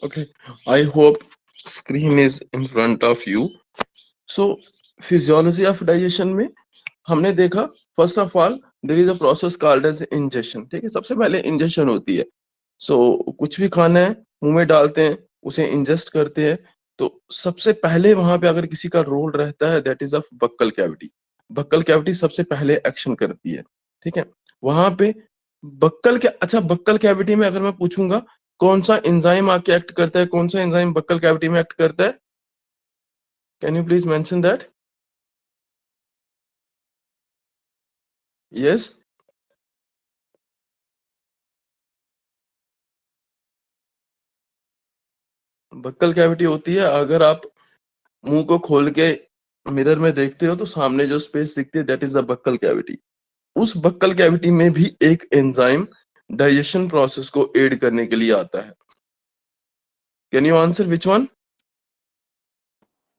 Okay, I hope screen is in front of you. So physiology of digestion में हमने देखा, first of all there is a process called as ingestion. ठीक है, सबसे पहले ingestion होती है। सो कुछ भी खाना है, मुंह में डालते हैं, उसे इंजेस्ट करते हैं। तो सबसे पहले वहां पे अगर किसी का रोल रहता है, that is of buccal cavity. Buccal cavity सबसे पहले एक्शन करती है। ठीक है, वहां पे अच्छा, बक्कल कैविटी में अगर मैं पूछूंगा कौन सा एंजाइम आके एक्ट करता है, कौन सा एंजाइम बक्कल कैविटी में एक्ट करता है, can you please mention that? Yes, buccal cavity होती है। अगर आप मुंह को खोल के मिरर में देखते हो तो सामने जो स्पेस दिखती है, that is the buccal cavity. उस बक्कल कैविटी में भी एक एंजाइम डाइजेशन प्रोसेस को एड करने के लिए आता है। Can you answer which one?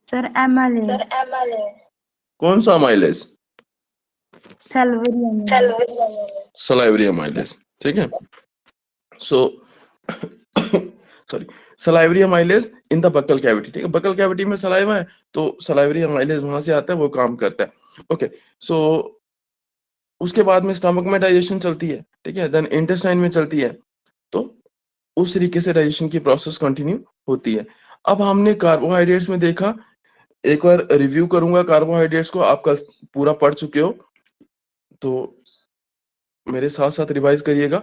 Sir amylase, कौन सा amylase? Sulphuric amylase. Salivary amylase. ठीक है, so sorry, salivary amylase in the buccal cavity. ठीक है, बक्कल कैविटी में सलाइवा है तो सलाइवरी अमाइलेज वहां से आता है, वो काम करता है। ओके, सो उसके बाद में स्टमक में डाइजेशन चलती है। ठीक है, देन इंटेस्टाइन में चलती है। तो उस तरीके से डाइजेशन की प्रोसेस कंटिन्यू होती है। अब हमने कार्बोहाइड्रेट्स में देखा, एक बार रिव्यू करूंगा कार्बोहाइड्रेट्स को, आप कल पूरा पढ़ चुके हो तो मेरे साथ साथ रिवाइज करिएगा।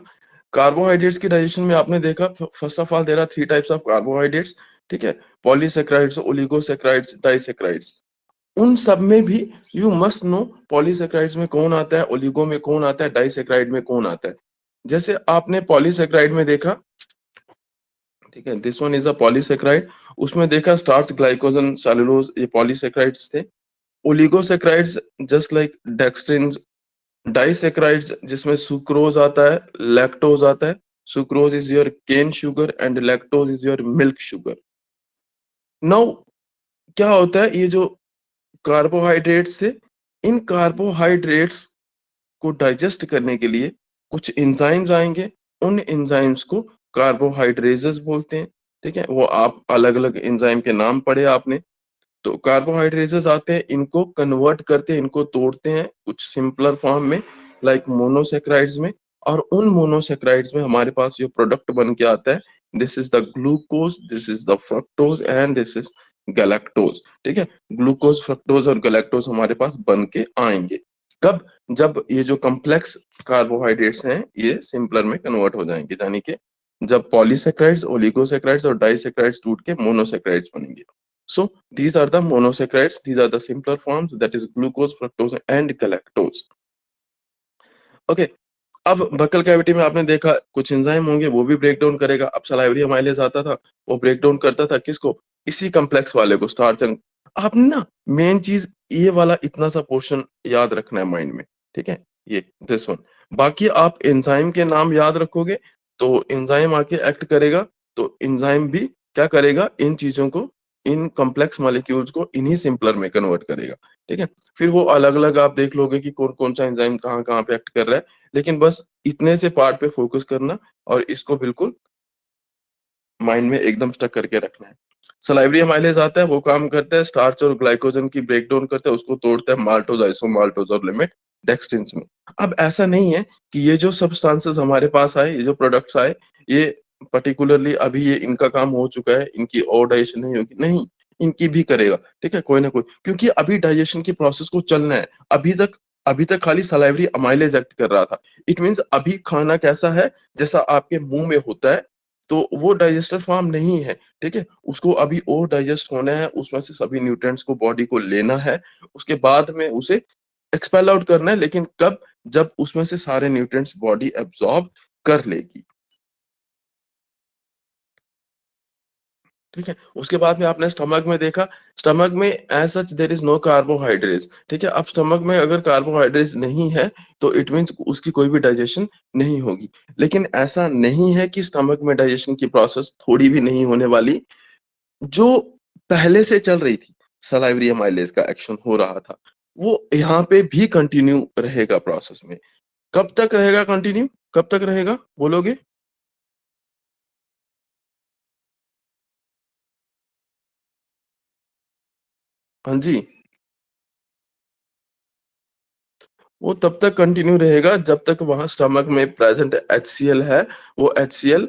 कार्बोहाइड्रेट्स की डाइजेशन में आपने देखा, first of all there are three types of carbohydrates. ठीक है, पॉलीसेक्राइड्स, ओलिगोसेक्राइड्स, डाइसेक्राइड्स। उन सब में भी यू मस्ट नो पॉलीसेक्राइड्स में कौन आता है, ओलिगो में कौन आता है, डाइसेक्राइड में कौन आता है। जैसे आपने पॉलीसेक्राइड में देखा, ठीक है, this one is a polysaccharide. उसमें देखा स्टार्च, ग्लाइकोजन, सेलुलोज, ये पॉलीसेक्राइड्स थे। Oligosaccharides just like dextrin. Disaccharides जिसमें सुक्रोज आता है, लैक्टोज आता है। Sucrose is your cane sugar and lactose is your milk sugar. Now क्या होता है, ये जो कार्बोहाइड्रेट्स थे, इन कार्बोहाइड्रेट्स को डाइजेस्ट करने के लिए कुछ एंजाइम्स आएंगे। उन एंजाइम्स को कार्बोहाइड्रेजेस बोलते हैं। ठीक है, वो आप अलग अलग एंजाइम के नाम पढ़े आपने। तो कार्बोहाइड्रेजेस आते हैं, इनको कन्वर्ट करते हैं, इनको तोड़ते हैं कुछ सिंपलर फॉर्म में, लाइक मोनोसेक्राइड्स में। और उन मोनोसेक्राइड्स में हमारे पास जो प्रोडक्ट बन के आता है, this is the glucose, this is the fructose and this is galactose. ठीक है, ग्लूकोज, फ्रक्टोज और गैलेक्टोज हमारे पास बन के आएंगे कब? जब ये जो कॉम्प्लेक्स कार्बोहाइड्रेट्स हैं ये सिंपलर में कन्वर्ट हो जाएंगे, यानी कि जब पॉलीसेक्राइड्स, ओलिगोसेक्राइड्स और डाइसेक्राइड्स टूट के मोनोसेक्राइड्स बनेंगे। So these are the monosaccharides. These are the simpler forms, that is glucose, fructose, and galactose. Okay. अब बक्कल कैविटी में आपने देखा कुछ एंजाइम होंगे, वो भी ब्रेक डाउन करेगा। अब सलाइवरी अमाइलेज आता था, वो ब्रेक डाउन करता था किसको? इसी कम्प्लेक्स वाले को, स्टार्च एंड। आपने ना मेन चीज ये वाला इतना सा पोर्शन याद रखना है माइंड में। ठीक है, ये दिस वन। बाकी आप एंजाइम के नाम याद रखोगे तो एंजाइम आके एक्ट करेगा। तो एंजाइम भी क्या करेगा, इन चीजों को, इन कॉम्प्लेक्स मॉलिक्यूल्स को इन्हीं सिंपलर में कन्वर्ट करेगा। ठीक है, फिर वो अलग अलग आप देख लोगे कि कौन कौन सा एंजाइम कहाँ कहाँ पे एक्ट कर रहा है। लेकिन बस इतने से पार्ट पे फोकस करना और इसको बिल्कुल माइंड में एकदम स्टक करके रखना है। सलाइवरी अमाइलेज आता है, वो काम करता है स्टार्च और ग्लाइकोजन की ब्रेकडाउन करता है, उसको तोड़ता है माल्टोज, आइसोमाल्टोज और लिमिट डेक्सट्रिन्स में। अब ऐसा नहीं है कि ये जो सब्सटेंसेस हमारे पास आए, ये जो प्रोडक्ट्स आए, ये पर्टिकुलरली अभी ये इनका काम हो चुका है, इनकी और डाइजेशन नहीं होगी, नहीं, इनकी भी करेगा। ठीक है, कोई ना कोई, क्योंकि अभी डाइजेशन की प्रोसेस को चलना है। अभी तक खाली सलाइवरी अमाइलेज एक्ट कर रहा था। इट मींस अभी खाना कैसा है, जैसा आपके मुंह में होता है, तो वो डाइजेस्टर फॉर्म नहीं है। ठीक है, उसको अभी और डाइजेस्ट होना है, उसमें से सभी न्यूट्रिएंट्स को बॉडी को लेना है, उसके बाद में उसे एक्सपेल आउट करना है। लेकिन कब? जब उसमें से सारे न्यूट्रिएंट्स बॉडी एब्जॉर्ब कर लेगी। ठीक है, उसके बाद में आपने स्टमक में देखा, स्टमक में as such there is no carbohydrates. ठीक है, अब स्टमक में अगर कार्बोहाइड्रेट्स नहीं है तो इट मींस उसकी कोई भी डाइजेशन नहीं होगी। लेकिन ऐसा नहीं है कि स्टमक में डाइजेशन की प्रोसेस थोड़ी भी नहीं होने वाली। जो पहले से चल रही थी, सलाइवरी अमाइलेज का एक्शन हो रहा था, वो यहाँ पे भी कंटिन्यू रहेगा प्रोसेस में। कब तक रहेगा कंटिन्यू? कब तक रहेगा बोलोगे? हाँ जी, वो तब तक कंटिन्यू रहेगा जब तक वहां स्टमक में प्रेजेंट HCl है, वो HCl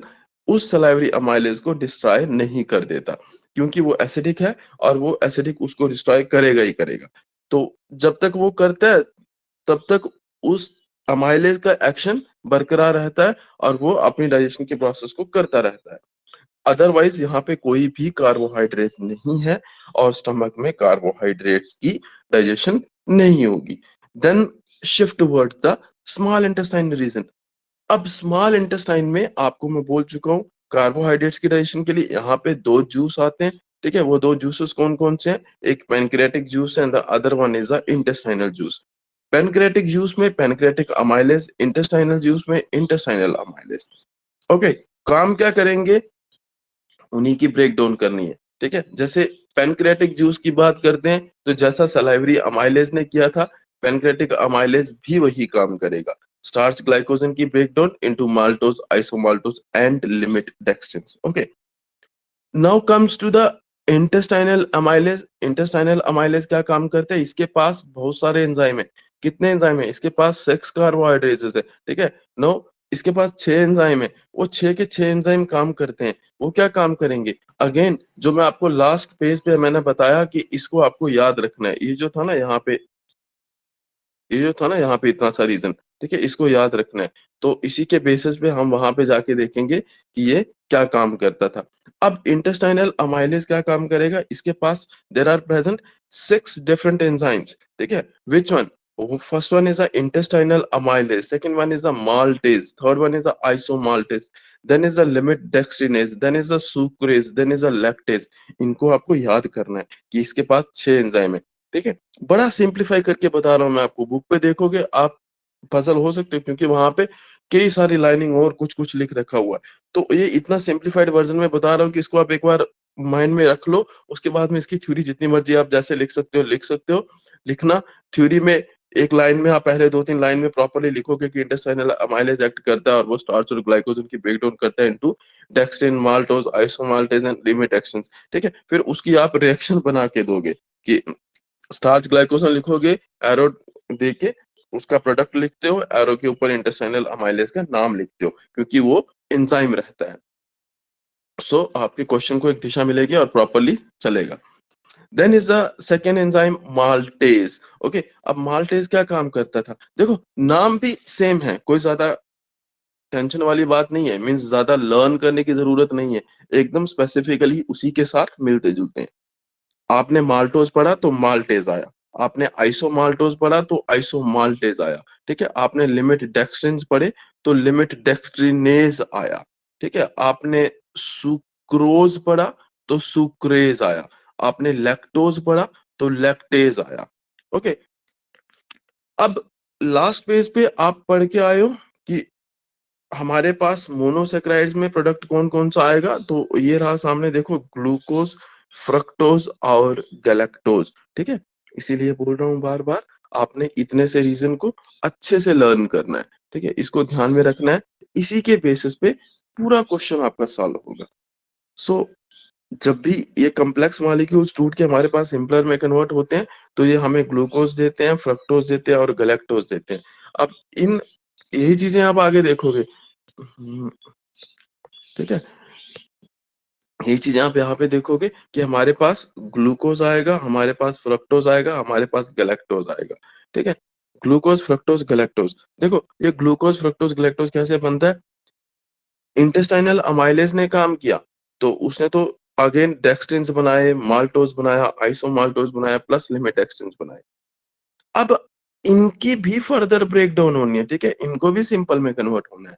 उस सलाइवरी अमाइलेज को डिस्ट्रॉय नहीं कर देता, क्योंकि वो एसिडिक है और वो एसिडिक उसको डिस्ट्रॉय करेगा ही करेगा। तो जब तक वो करता है तब तक उस अमाइलेज का एक्शन बरकरार रहता है और वो अपनी डाइजेशन के प्रोसेस को करता रहता है। अदरवाइज यहाँ पे कोई भी कार्बोहाइड्रेट नहीं है और स्टमक में कार्बोहाइड्रेट्स की डाइजेशन नहीं होगी। Then shift towards the small intestine region. अब स्मॉल इंटेस्टाइन में आपको मैं बोल चुका हूँ कार्बोहाइड्रेट्स की डाइजेशन के लिए यहाँ पे दो जूस आते हैं। ठीक है, वो दो जूसेस कौन कौन से हैं? एक पैनक्रियाटिक जूस है and the other one is the intestinal juice. Pancreatic juice में पैनक्रियाटिक अमाइलेज, इंटेस्टाइनल जूस में इंटेस्टाइनल अमाइलेज। ओके, काम क्या करेंगे? उन्हीं की ब्रेक डाउन करनी है। ठीक है, जैसे पैनक्रियाटिक जूस की बात करते हैं तो जैसा सलाइवरी अमाइलेज ने किया था, पैनक्रियाटिक अमाइलेज भी वही काम करेगा। स्टार्च ग्लाइकोजन की break down into maltose, isomaltose and limit dextrins. Okay, now comes to the intestinal amylase. Intestinal amylase क्या काम करते हैं? इसके पास बहुत सारे एंजाइम है। कितने एंजाइम है? इसके पास 6 कार्बोहाइड्रेट्स है। ठीक है, नो, इसके पास 6 एंजाइम है। वो 6 के 6 एंजाइम काम करते हैं। वो क्या काम करेंगे? अगेन, जो मैं आपको लास्ट पेज पे मैंने बताया कि इसको आपको याद रखना है। ये जो था ना यहाँ पे इतना सा रीजन, ठीक है, इसको याद रखना है। तो इसी के बेसिस पे हम वहां पे जाके देखेंगे कि ये क्या काम करता था। अब इंटेस्टाइनल अमाइलेज क्या काम करेगा? इसके पास there are present 6 different enzymes. ठीक है, which one? First one is the intestinal amylase, second one is the maltase, third one is the isomaltase, then is the limit dextrinase, then is the sucrase, then is the lactase. इनको आपको याद करना है कि इसके पास 6 enzyme है। ठीक है, बड़ा सिंप्लीफाई करके बता रहा हूँ मैं आपको। बुक पे देखोगे आप पजल हो सकते हो, क्योंकि वहां पे कई सारी लाइनिंग और कुछ कुछ लिख रखा हुआ है। तो ये इतना सिंप्लीफाइड वर्जन में बता रहा हूँ कि इसको आप एक बार माइंड में रख लो। उसके बाद में इसकी थ्योरी जितनी मर्जी आप जैसे लिख सकते हो। लिखना थ्योरी में एक लाइन में आप पहले 2-3 लाइन में प्रॉपर्ली लिखोगे कि इंटेस्टाइनल अमाइलेज एक्ट करता है और वो स्टार्च और ग्लाइकोजन की ब्रेक डाउन करता है into dextrin, maltose, isomaltase and limit actions. ठीक है, फिर उसकी आप रिएक्शन बना के दोगे कि स्टार्च ग्लाइकोजन लिखोगे, एरो देके उसका प्रोडक्ट लिखते हो, एरो के ऊपर इंटेस्टाइनल अमाइलेज का नाम लिखते हो, क्योंकि वो एंजाइम रहता है। सो आपके क्वेश्चन को एक दिशा मिलेगी और प्रॉपरली चलेगा। Then is the second enzyme maltase. Okay, अब माल्टेज क्या काम करता था? देखो, नाम भी सेम है, कोई ज्यादा टेंशन वाली बात नहीं है, मीन्स ज्यादा लर्न करने की जरूरत नहीं है। एकदम स्पेसिफिकली उसी के साथ मिलते जुलते हैं। आपने माल्टोज पढ़ा तो माल्टेज आया, आपने आइसोमाल्टोज पढ़ा तो आइसोमाल्टेज आया। ठीक है, आपने लिमिट डेक्स्ट्रिन्स पढ़े तो लिमिट डेक्स्ट्रिनेज आया। ठीक है, आपने सुक्रोज पढ़ा तो सुक्रेज आया, आपने लैक्टोज पढ़ा तो लैक्टेज आया। ओके, अब लास्ट पेज पे आप पढ़ के आए हो कि हमारे पास मोनोसेक्राइड्स में प्रोडक्ट कौन कौन सा आएगा। तो ये रहा सामने, देखो, ग्लूकोज, फ्रक्टोज और गैलेक्टोज। ठीक है, इसीलिए बोल रहा हूँ बार बार, आपने इतने से रीजन को अच्छे से लर्न करना है। ठीक है, इसको ध्यान में रखना है। इसी के बेसिस पे पूरा क्वेश्चन आपका सॉल्व होगा। सो जब भी ये कॉम्प्लेक्स मॉलिक्यूल्स टूट के हमारे पास सिंपलर में कन्वर्ट होते हैं तो ये हमें ग्लूकोज देते हैं, फ्रक्टोज देते हैं और गैलेक्टोज देते हैं। अब इन यही चीजें आप आगे देखोगे। ठीक है, यही चीज आप यहाँ पे देखोगे कि हमारे पास ग्लूकोज आएगा, हमारे पास फ्रक्टोज आएगा, हमारे पास गैलेक्टोज आएगा। ठीक है, ग्लूकोज, फ्रक्टोज, गैलेक्टोज। देखो, ये ग्लूकोज, फ्रक्टोज, गैलेक्टोज कैसे बनता है? इंटेस्टाइनल अमाइलेज ने काम किया तो उसने तो अगेन डेक्स्ट्रिन्स बनाए, माल्टोज बनाया, आइसोमाल्टोज बनाया, प्लस लिमिट डेक्स्ट्रिन्स बनाए। अब इनकी भी फर्दर ब्रेक डाउन होनी है। ठीक है, इनको भी सिंपल में कन्वर्ट होना है।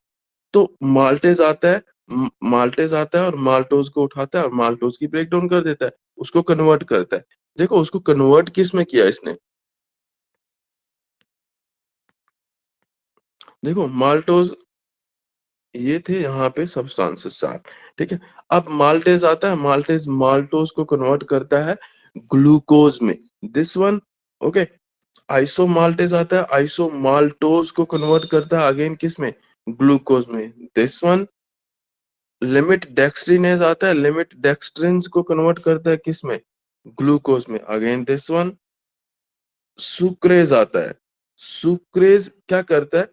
तो माल्टेज आता है, माल्टेज आता है और माल्टोज को उठाता है और माल्टोज की ब्रेक डाउन कर देता है, उसको कन्वर्ट करता है। देखो, उसको कन्वर्ट किस में किया इसने? देखो, माल्टोज ये थे यहाँ पे सब्सटेंसेस 4। ठीक है, अब माल्टेज आता है, माल्टेज माल्टोज को कन्वर्ट करता है ग्लूकोज में, दिस वन। ओके, आइसोमाल्टेज आता है, आइसोमाल्टोज को कन्वर्ट करता है अगेन किस में? ग्लूकोज में, दिस वन। लिमिट डेक्स्ट्रिनेज आता है, लिमिट डेक्स्ट्रिन्स को कन्वर्ट करता है किस में? ग्लूकोज में अगेन दिस वन, सुक्रेज आता है। सुक्रेज क्या करता है,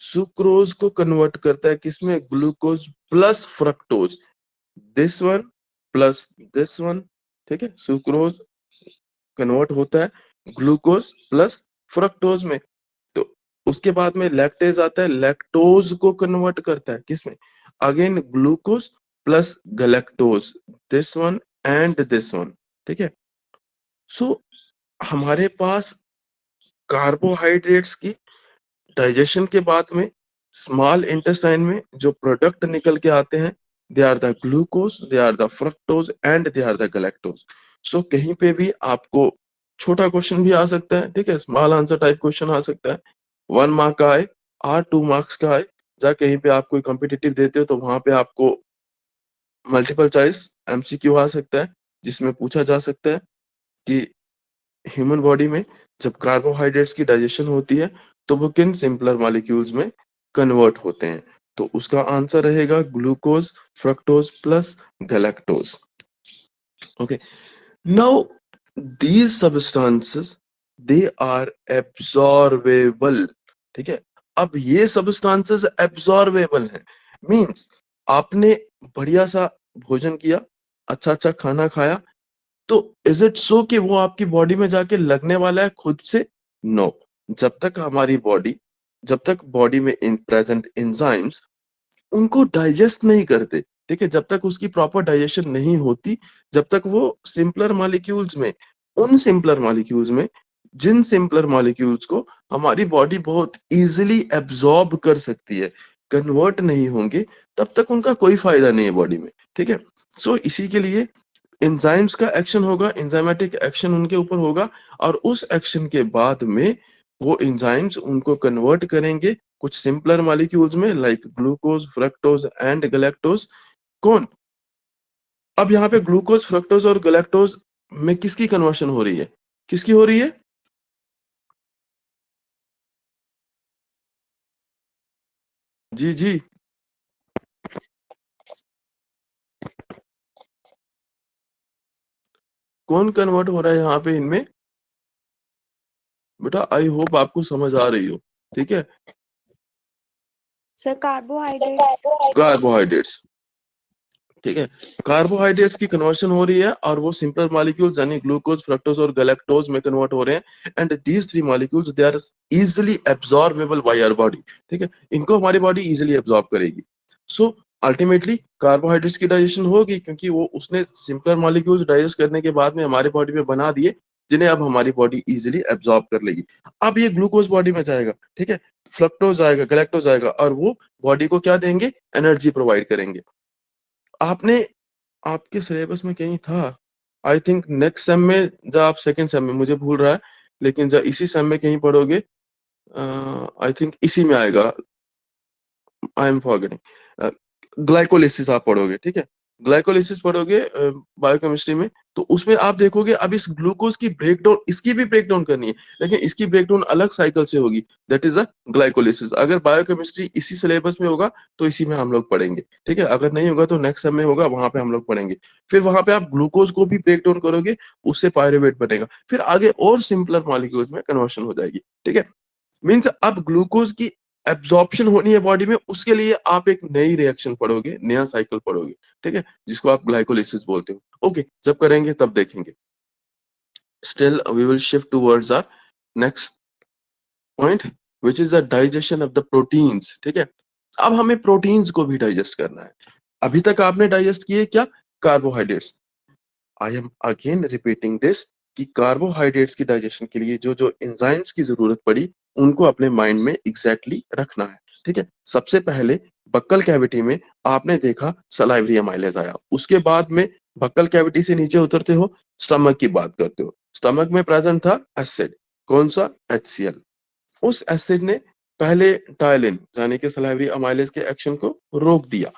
सुक्रोज को कन्वर्ट करता है किसमें, glucose plus fructose, this one plus this one, ठीक है। सुक्रोज कन्वर्ट होता है ग्लूकोज प्लस फ्रक्टोज में। तो उसके बाद में लैक्टेज आता है, लैक्टोज को कन्वर्ट करता है किसमें, again glucose plus galactose, this one and this one, ठीक है। सो हमारे पास कार्बोहाइड्रेट्स की डाइजेशन के बाद में स्मॉल इंटेस्टाइन में जो प्रोडक्ट निकल के आते हैं, they are the glucose, they are the fructose and they are the galactose. So कहीं पे भी आपको छोटा क्वेश्चन भी आ सकता है, ठीक है, स्मॉल आंसर टाइप क्वेश्चन आ सकता है, 1 मार्क का आए और 2 मार्क्स का आए, या कहीं पे आप कोई कॉम्पिटिटिव देते हो तो वहां पे आपको मल्टीपल चॉइस एमसीक्यू आ सकता है, जिसमें पूछा जा सकता है कि ह्यूमन बॉडी में जब कार्बोहाइड्रेट्स की डाइजेशन होती है तो वो किन सिंपलर मॉलिक्यूल्स में कन्वर्ट होते हैं। तो उसका आंसर रहेगा glucose fructose plus galactose. Okay, now these substances they are absorbable, ठीक है। अब ये सब्सटेंसेस एब्जॉर्बेबल हैं, मींस आपने बढ़िया सा भोजन किया, अच्छा अच्छा खाना खाया, तो इज इट सो कि वो आपकी बॉडी में जाके लगने वाला है खुद से, नो। जब तक हमारी बॉडी, जब तक बॉडी में इन प्रेजेंट एंजाइम्स उनको डाइजेस्ट नहीं करते, ठीक है, जब तक उसकी प्रॉपर डाइजेशन नहीं होती, जब तक वो सिंपलर मॉलिक्यूल्स में, उन सिंपलर मॉलिक्यूल्स में जिन सिंपलर मॉलिक्यूल्स को हमारी बॉडी बहुत इजीली एब्जॉर्ब कर सकती है, कन्वर्ट नहीं होंगे, तब तक उनका कोई फायदा नहीं है बॉडी में, ठीक है। सो इसी के लिए एंजाइम्स का एक्शन होगा, एंजाइमेटिक एक्शन उनके ऊपर होगा, और उस एक्शन के बाद में वो एंजाइम्स उनको कन्वर्ट करेंगे कुछ सिंपलर मॉलिक्यूल्स में, like glucose fructose and galactose. कौन, अब यहाँ पे ग्लूकोज फ्रक्टोज और गैलेक्टोज में किसकी कन्वर्शन हो रही है, किसकी हो रही है, जी जी, कौन कन्वर्ट हो रहा है यहाँ पे इनमें, बेटा आई होप आपको समझ आ रही हो, ठीक है। Sir carbohydrates. कार्बोहाइड्रेट्स, ठीक है, कार्बोहाइड्रेट्स की कन्वर्शन हो रही है और वो सिंपल मॉलिक्यूल्स यानी ग्लूकोज फ्रक्टोज और गैलेक्टोज में कन्वर्ट हो रहे हैं, and these three molecules they are easily absorbable by our body, ठीक है, इनको हमारी बॉडी इजीली एब्जॉर्ब करेगी। सो अल्टीमेटली कार्बोहाइड्रेट्स की डाइजेशन होगी क्योंकि वो उसने सिंपलर मॉलिक्यूल्स डाइजेस्ट करने के बाद में हमारे बॉडी में बना दिए, जिन्हें अब हमारी बॉडी इजीली एब्जॉर्ब कर लेगी। अब ये ग्लूकोज बॉडी में जाएगा, ठीक है, फ्रक्टोज आएगा, गैलेक्टोज आएगा, और वो बॉडी को क्या देंगे, एनर्जी प्रोवाइड करेंगे। आपने, आपके सिलेबस में कहीं था, आई थिंक नेक्स्ट सेम में, जब आप सेकंड सेम में, मुझे भूल रहा है, लेकिन जब इसी सेम में कहीं पढ़ोगे, आई थिंक इसी में आएगा, आई एम फॉरगेटिंग, ग्लाइकोलिसिस आप पढ़ोगे, ठीक है, ग्लाइकोलिसिस पढ़ोगे बायोकेमिस्ट्री में, तो उसमें आप देखोगे अब इस ग्लूकोज की ब्रेकडाउन, इसकी भी ब्रेकडाउन करनी है, लेकिन इसकी ब्रेकडाउन अलग साइकिल से होगी, दैट इज अ ग्लाइकोलिसिस। अगर बायोकेमिस्ट्री इसी सिलेबस में होगा तो इसी में हम लोग पढ़ेंगे, ठीक है, अगर नहीं होगा तो नेक्स्ट सेम में होगा, वहां पे हम लोग पढ़ेंगे। फिर वहां पे आप ग्लूकोज को भी ब्रेकडाउन करोगे, उससे पायरुवेट बनेगा, फिर आगे और सिंपलर मॉलिक्यूल्स में कन्वर्शन हो जाएगी, ठीक है। मीन्स अब ग्लूकोज की एब्जॉर्प्शन होनी है बॉडी में, उसके लिए आप एक नई रिएक्शन पढ़ोगे, नया साइकिल पढ़ोगे, ठीक है, जिसको आप ग्लाइकोलिसिस बोलते हो। ओके, जब करेंगे तब देखेंगे। Still we will shift towards our next point, which is the digestion of the proteins, ठीक है। अब हमें प्रोटीन्स को भी डाइजेस्ट करना है। अभी तक आपने डाइजेस्ट किए क्या, carbohydrates. I am again repeating this कि कार्बोहाइड्रेट्स की डाइजेशन के लिए जो जो एंजाइम्स की जरूरत पड़ी, उनको अपने माइंड में एग्जैक्टली रखना है, ठीक है। सबसे पहले बक्कल कैविटी में आपने देखा सलाइवरी एमाइलेज आया, उसके बाद में बक्कल कैविटी से नीचे उतरते हो, स्टमक की बात करते हो, स्टमक में प्रेजेंट था एसिड, कौन सा, HCl। उस एसिड ने पहले टायलिन यानी कि सलाइवरी एमाइलेज के एक्शन को रोक दिया,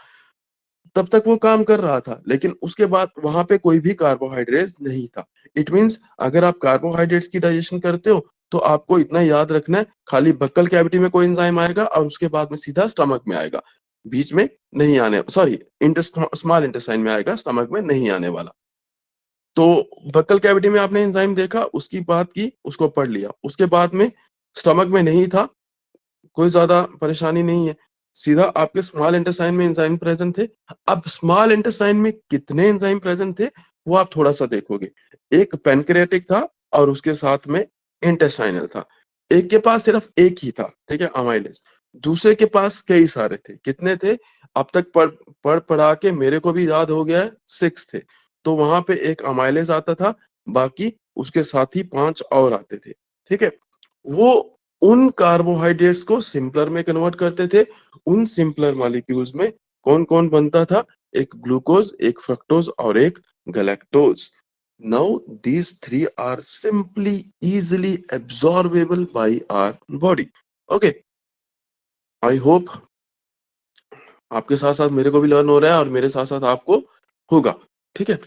तब तक वो काम कर रहा था, लेकिन उसके बाद वहां पे कोई भी कार्बोहाइड्रेट नहीं था। इट मींस अगर आप कार्बोहाइड्रेट्स की डाइजेशन करते हो तो आपको इतना याद रखना है, खाली बक्कल कैविटी में कोई एंजाइम आएगा और उसके बाद में सीधा स्टमक में आएगा, बीच में नहीं आने, सॉरी स्मॉल इंटेस्टाइन में आएगा, स्टमक में नहीं आने वाला। तो बक्कल कैविटी में आपने एंजाइम देखा, उसकी बात की, उसको पढ़ लिया, उसके बाद में स्टमक में नहीं था, कोई ज्यादा परेशानी नहीं है, सीधा आपके स्मॉल इंटेस्टाइन में एंजाइम प्रेजेंट थे। अब स्मॉल इंटेस्टाइन में कितने एंजाइम प्रेजेंट थे वो आप थोड़ा सा देखोगे। एक पैनक्रियाटिक था और उसके साथ में इंटेस्टाइनल था। एक के पास सिर्फ एक ही था, ठीक है, अमाइलेज। दूसरे के पास कई सारे थे। कितने थे? अब तक पढ़ पढ़ा के मेरे को भी याद हो गया है, 6 थे। तो वहां पे एक अमाइलेज आता था, बाकी उसके साथ ही 5 और आते थे, ठीक है। वो उन कार्बोहाइड्रेट्स को सिंपलर में कन्वर्ट करते थे। उन सिंपलर मॉलिक्यूल्स में कौन कौन बनता था? एक ग्लूकोज, एक फ्रक्टोज और एक galactose. Now these three are simply easily absorbable by our body. Okay, I hope आपके साथ साथ मेरे को भी लर्न हो रहा है और मेरे साथ साथ आपको होगा, ठीक है।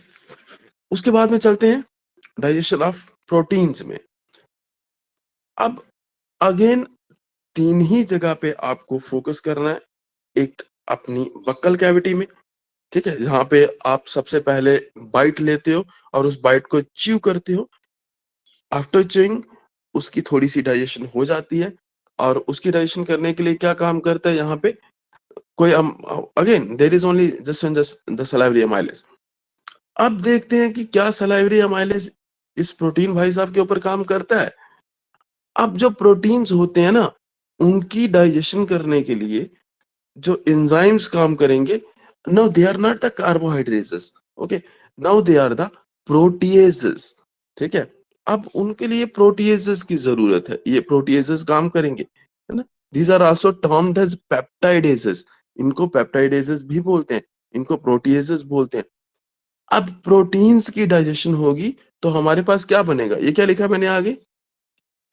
उसके बाद में चलते हैं डाइजेशन ऑफ प्रोटीन्स में। अब अगेन 3 ही जगह पे आपको फोकस करना है। एक अपनी बक्कल कैविटी में, ठीक है, जहां पे आप सबसे पहले बाइट लेते हो और उस बाइट को च्यू करते हो। आफ्टर च्यूइंग उसकी थोड़ी सी डाइजेशन हो जाती है, और उसकी डाइजेशन करने के लिए क्या काम करता है यहाँ पे? कोई again there is only just and just the salivary amylase. अब देखते हैं कि क्या सलाइवरी अमाइलेज इस प्रोटीन भाई साहब के ऊपर काम करता है। अब जो प्रोटीन्स होते हैं ना, उनकी डाइजेशन करने के लिए जो एंजाइम्स काम करेंगे, no they are not the carbohydrates, okay, now they are the proteases, ठीक है। अब उनके लिए प्रोटीएजेस की जरूरत है, ये प्रोटीएजेस काम करेंगे, है ना। These are also termed as peptidases. इनको पेप्टाइडेजेस भी बोलते हैं, इनको प्रोटीएजेस बोलते हैं। अब प्रोटीन्स की डाइजेशन होगी तो हमारे पास क्या बनेगा? ये क्या लिखा है मैंने आगे?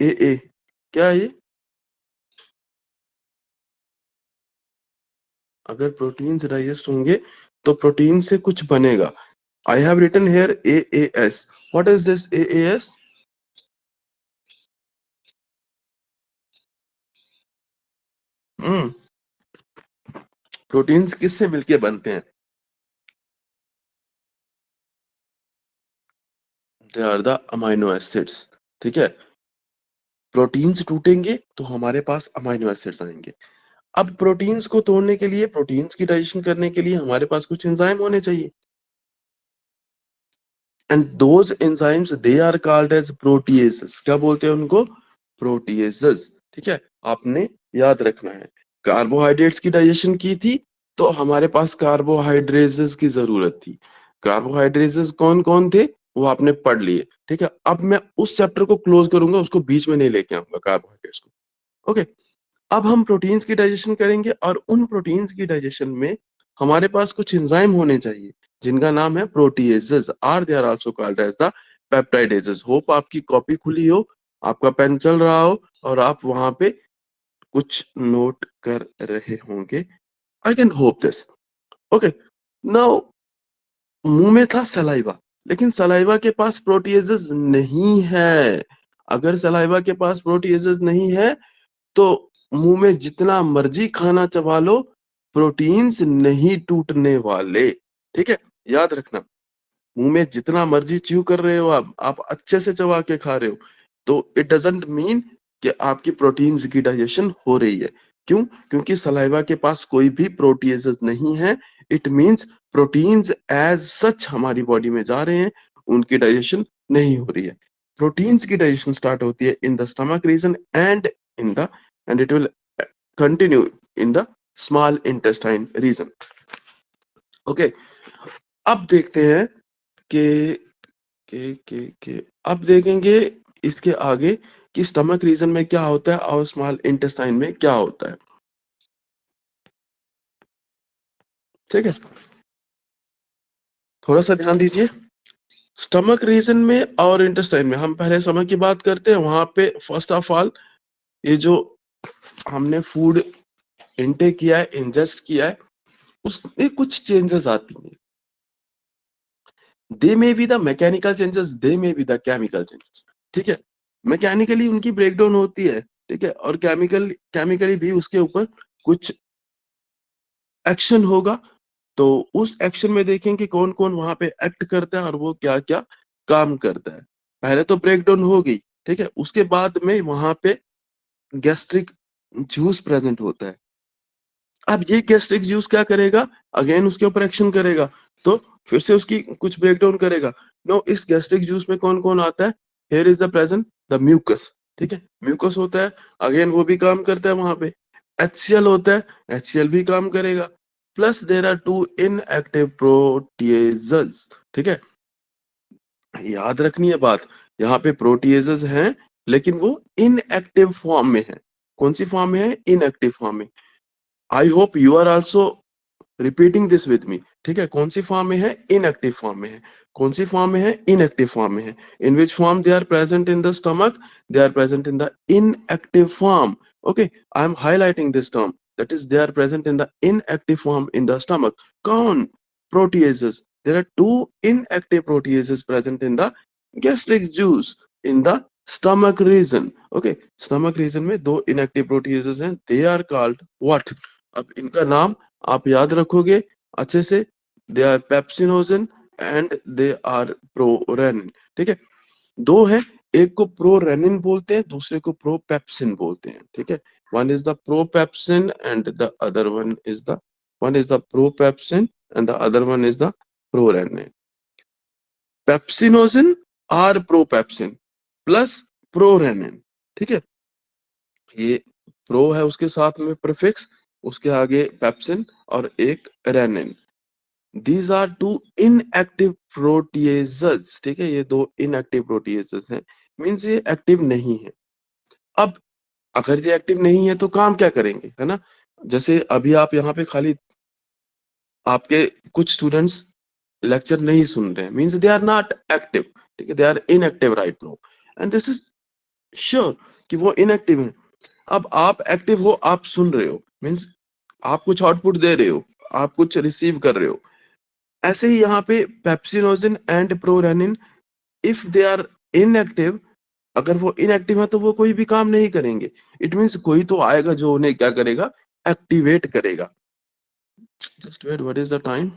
ए, क्या है ये? अगर प्रोटीन्स डाइजेस्ट होंगे तो प्रोटीन से कुछ बनेगा। I have written here AAS। What is this AAS? Hmm, proteins किससे मिलके बनते हैं? They are the amino acids, ठीक है। प्रोटीन्स टूटेंगे तो हमारे पास अमाइनो एसिड्स आएंगे। अब प्रोटीन्स को तोड़ने के लिए, प्रोटीन्स की डाइजेशन करने के लिए हमारे पास कुछ एंजाइम होने चाहिए, and those enzymes they are called as proteases. क्या बोलते हैं उनको? प्रोटीएजेस, ठीक है। आपने याद रखना है, कार्बोहाइड्रेट्स की डाइजेशन की थी तो हमारे पास कार्बोहाइड्रेजेस की जरूरत थी। कार्बोहाइड्रेजेस कौन कौन थे वो आपने पढ़ लिए, ठीक है। अब मैं उस चैप्टर को क्लोज करूंगा, उसको बीच में नहीं लेके आऊंगा कार्बोहाइड्रेट्स को, ओके। अब हम प्रोटीन्स की डाइजेशन करेंगे, और उन प्रोटीन्स की डाइजेशन में हमारे पास कुछ एंजाइम होने चाहिए जिनका नाम है proteases, are they are also called as the peptidases. Hope आपकी कॉपी खुली हो, आपका पेन चल रहा हो और आप वहां पे कुछ नोट कर रहे होंगे। I can hope this, okay. Now मुंह में था सलाइवा, लेकिन सलाइवा के पास प्रोटीएजेस नहीं है। अगर सलाइवा के पास प्रोटीएजेस नहीं है तो मुंह में जितना मर्जी खाना चबा लो, प्रोटीन्स नहीं टूटने वाले, ठीक है। याद रखना, मुंह में जितना मर्जी च्यू कर रहे हो, आप अच्छे से चबा के खा रहे हो, तो इट डजंट मीन कि आपकी प्रोटीन्स की डाइजेशन हो रही है। क्यों? क्योंकि सलाइवा के पास कोई भी प्रोटीएजेस नहीं है। It means proteins as such हमारी बॉडी में जा रहे हैं, उनकी डाइजेशन नहीं हो रही है। प्रोटीन्स की डाइजेशन स्टार्ट होती है in the stomach region and in the end it will continue in the small intestine region, okay. अब देखते हैं कि के अब देखेंगे इसके आगे कि स्टमक रीजन में क्या होता है और स्मॉल इंटेस्टाइन में क्या होता है, ठीक है। थोड़ा सा ध्यान दीजिए, स्टमक रीजन में और इंटेस्टाइन में, हम पहले स्टमक की बात करते हैं। वहां पे फर्स्ट ऑफ ऑल ये जो हमने फूड इनटेक किया है, इंजेस्ट किया है, उसमें कुछ चेंजेस आती हैं। They may be the mechanical changes, they may be the chemical changes, ठीक है। मैकेनिकली उनकी ब्रेकडाउन होती है, ठीक है, और केमिकली भी उसके ऊपर कुछ एक्शन होगा। तो उस एक्शन में देखें कि कौन कौन वहां पे एक्ट करता है और वो क्या क्या काम करता है। पहले तो ब्रेक डाउन हो गई, ठीक है, उसके बाद में वहां पे गैस्ट्रिक जूस प्रेजेंट होता है। अब ये गैस्ट्रिक जूस क्या करेगा, अगेन उसके ऊपर एक्शन करेगा, तो फिर से उसकी कुछ ब्रेक डाउन करेगा। नो, इस गैस्ट्रिक जूस में कौन कौन आता है, here is the present the mucus, ठीक है, म्यूकस होता है, अगेन वो भी काम करता है वहां पे। HCl होता है, HCl भी काम करेगा, plus there are 2 inactive proteases, ठीक है। याद रखनी है बात, यहाँ पे प्रोटीएजेस हैं लेकिन वो इनएक्टिव फॉर्म में है। कौन सी फॉर्म में है, इनएक्टिव फॉर्म में। I hope you are also repeating this with me, ठीक है। कौन सी फॉर्म में है, इनएक्टिव फॉर्म में है। कौन सी फॉर्म में है, इनएक्टिव फॉर्म में है। In which form they are present in the stomach, they are present in the inactive form. Okay, I am highlighting this term, that is they are present in the inactive form in the stomach. कौन, proteases. There are 2 inactive proteases present in the gastric juice in the stomach region. Okay, stomach region में 2 inactive proteases हैं, they are called what? अब इनका नाम आप याद रखोगे अच्छे से, they are pepsinogen and they are prorennin, ठीक है। दो है, एक को प्रोरेनिन बोलते हैं, दूसरे को प्रोपेप्सिन बोलते हैं, ठीक है। One is the propepsin and the other one is the, one is the propepsin and the other one is the prorennin. Pepsinogen और प्रोपेप्सिन प्लस प्रोरेनिन, ठीक है। ये प्रो है उसके साथ में प्रीफिक्स, उसके आगे पेप्सिन और एक rennin. These are 2 inactive proteases, ठीक है, ये 2 inactive proteases हैं, मीन्स ये एक्टिव नहीं है। अब अगर ये एक्टिव नहीं है तो काम क्या करेंगे, है ना। जैसे अभी आप यहाँ पे खाली आपके कुछ स्टूडेंट्स लेक्चर नहीं सुन रहे हैं, means they are not active, ठीक है, they are inactive right now and this is sure कि वो इनएक्टिव है। अब आप एक्टिव हो, आप सुन रहे हो, मीन्स आप कुछ आउटपुट दे रहे हो, आप कुछ रिसीव कर रहे हो। ऐसे ही यहाँ पे pepsinogen and prorennin, if they are inactive, अगर वो इनएक्टिव है तो वो कोई भी काम नहीं करेंगे। इट मींस कोई तो आएगा जो उन्हें क्या करेगा, एक्टिवेट करेगा। Just wait, what is the time,